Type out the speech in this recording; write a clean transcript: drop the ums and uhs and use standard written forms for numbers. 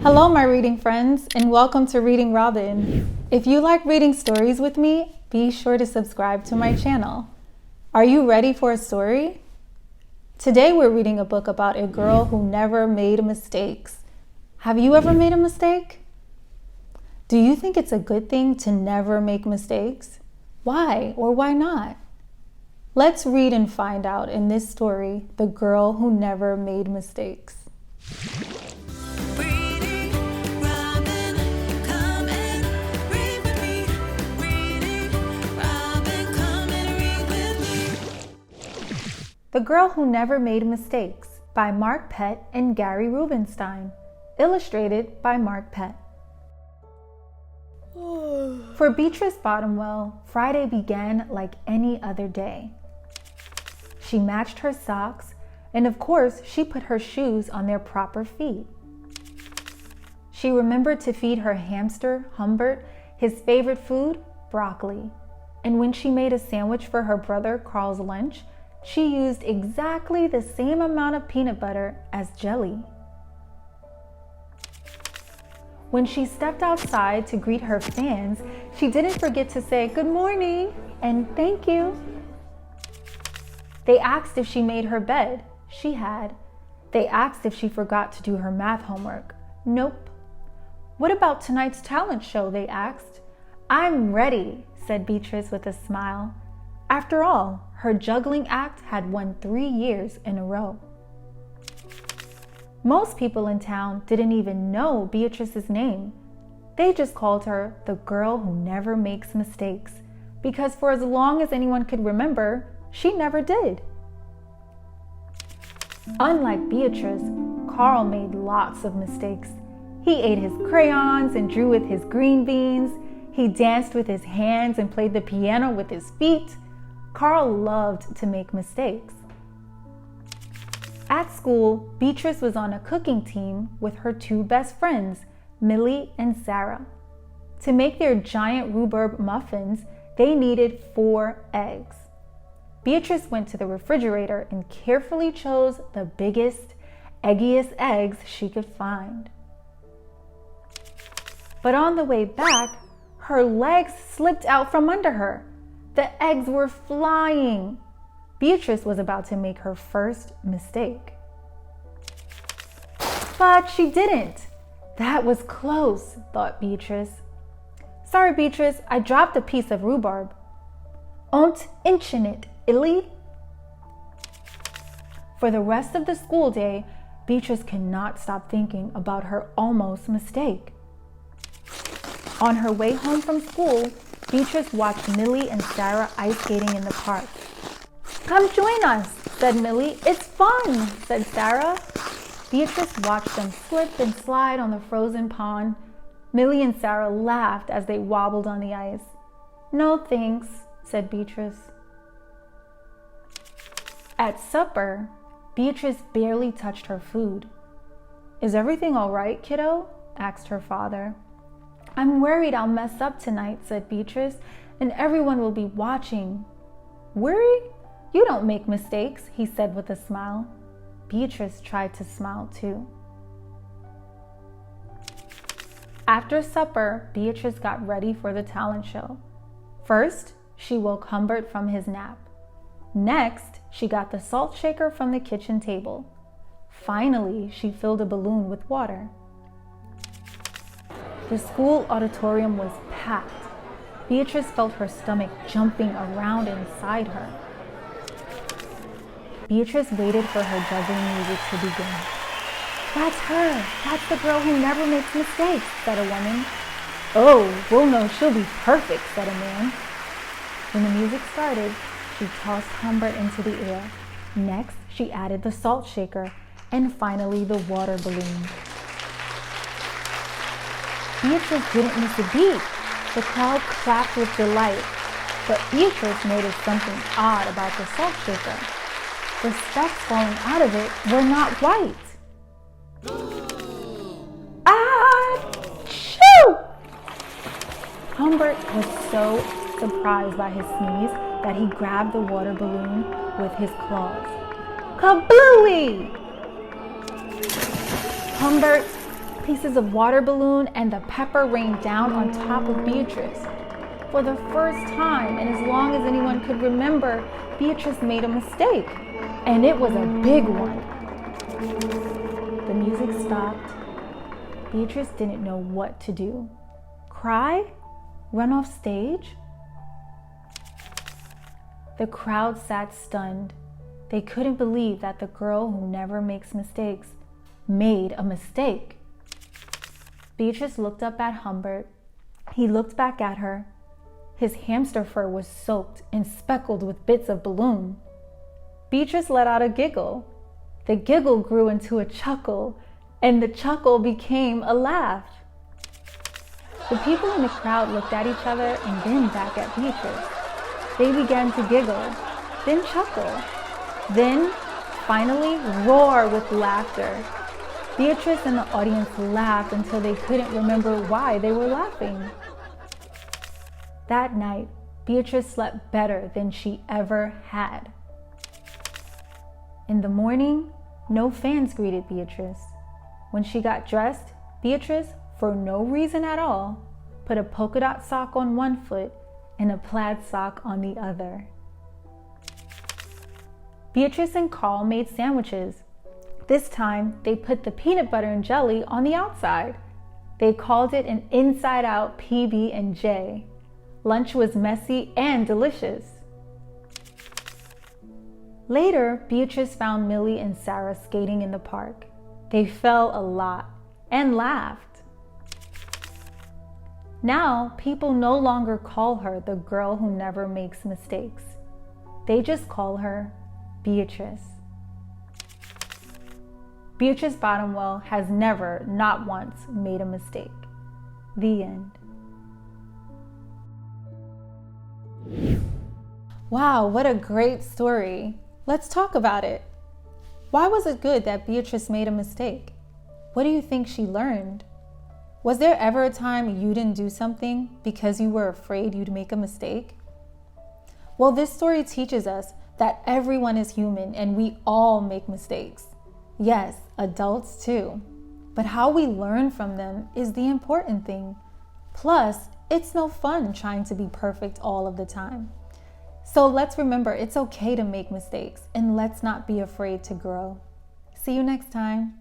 Hello, my reading friends, and welcome to Reading Robin. If you like reading stories with me, be sure to subscribe to my channel. Are you ready for a story? Today we're reading a book about a girl who never made mistakes. Have you ever made a mistake? Do you think it's a good thing to never make mistakes? Why or why not? Let's read and find out in this story, The Girl Who Never Made Mistakes. The Girl Who Never Made Mistakes by Pett and Gary Rubinstein. Illustrated by Pett. For Beatrice Bottomwell, Friday began like any other day. She matched her socks, and of course, she put her shoes on their proper feet. She remembered to feed her hamster, Humbert, his favorite food, broccoli. And when she made a sandwich for her brother Carl's lunch, she used exactly the same amount of peanut butter as jelly. When she stepped outside to greet her fans, she didn't forget to say good morning and thank you. They asked if she made her bed. She had. They asked if she forgot to do her math homework. Nope. What about tonight's talent show? They asked. I'm ready, said Beatrice with a smile. After all, her juggling act had won 3 years in a row. Most people in town didn't even know Beatrice's name. They just called her the girl who never makes mistakes, because for as long as anyone could remember, she never did. Unlike Beatrice, Carl made lots of mistakes. He ate his crayons and drew with his green beans. He danced with his hands and played the piano with his feet. Carl loved to make mistakes. At school, Beatrice was on a cooking team with her 2 best friends, Millie and Sarah. To make their giant rhubarb muffins, they needed 4 eggs. Beatrice went to the refrigerator and carefully chose the biggest, eggiest eggs she could find. But on the way back, her legs slipped out from under her. The eggs were flying. Beatrice was about to make her first mistake. But she didn't. That was close, thought Beatrice. Sorry, Beatrice, I dropped a piece of rhubarb. Und inchen it, illy. For the rest of the school day, Beatrice could not stop thinking about her almost mistake. On her way home from school, Beatrice watched Millie and Sarah ice skating in the park. Come join us, said Millie. It's fun, said Sarah. Beatrice watched them slip and slide on the frozen pond. Millie and Sarah laughed as they wobbled on the ice. No thanks, said Beatrice. At supper, Beatrice barely touched her food. Is everything all right, kiddo? Asked her father. I'm worried I'll mess up tonight, said Beatrice, and everyone will be watching. Worry? You don't make mistakes, he said with a smile. Beatrice tried to smile too. After supper, Beatrice got ready for the talent show. First, she woke Humbert from his nap. Next, she got the salt shaker from the kitchen table. Finally, she filled a balloon with water. The school auditorium was packed. Beatrice felt her stomach jumping around inside her. Beatrice waited for her juggling music to begin. That's her! That's the girl who never makes mistakes, said a woman. Oh, we'll know she'll be perfect, said a man. When the music started, she tossed Humbert into the air. Next, she added the salt shaker, and finally the water balloon. Beatrice didn't miss a beat. The crowd clapped with delight, but Beatrice noticed something odd about the salt shaker. The specks falling out of it were not white. Achoo! Humbert was so surprised by his sneeze that he grabbed the water balloon with his claws. Kablooey! Humbert pieces of water balloon, and the pepper rained down on top of Beatrice. For the first time, and as long as anyone could remember, Beatrice made a mistake, and it was a big one. The music stopped. Beatrice didn't know what to do. Cry? Run off stage? The crowd sat stunned. They couldn't believe that the girl who never makes mistakes made a mistake. Beatrice looked up at Humbert. He looked back at her. His hamster fur was soaked and speckled with bits of balloon. Beatrice let out a giggle. The giggle grew into a chuckle, and the chuckle became a laugh. The people in the crowd looked at each other and then back at Beatrice. They began to giggle, then chuckle, then finally roar with laughter. Beatrice and the audience laughed until they couldn't remember why they were laughing. That night, Beatrice slept better than she ever had. In the morning, no fans greeted Beatrice. When she got dressed, Beatrice, for no reason at all, put a polka dot sock on one foot and a plaid sock on the other. Beatrice and Carl made sandwiches. This time, they put the peanut butter and jelly on the outside. They called it an inside-out PB&J. Lunch was messy and delicious. Later, Beatrice found Millie and Sarah skating in the park. They fell a lot and laughed. Now, people no longer call her the girl who never makes mistakes. They just call her Beatrice. Beatrice Bottomwell has never, not once, made a mistake. The end. Wow, what a great story. Let's talk about it. Why was it good that Beatrice made a mistake? What do you think she learned? Was there ever a time you didn't do something because you were afraid you'd make a mistake? Well, this story teaches us that everyone is human and we all make mistakes. Yes, adults too. But how we learn from them is the important thing. Plus, it's no fun trying to be perfect all of the time. So let's remember it's okay to make mistakes and let's not be afraid to grow. See you next time.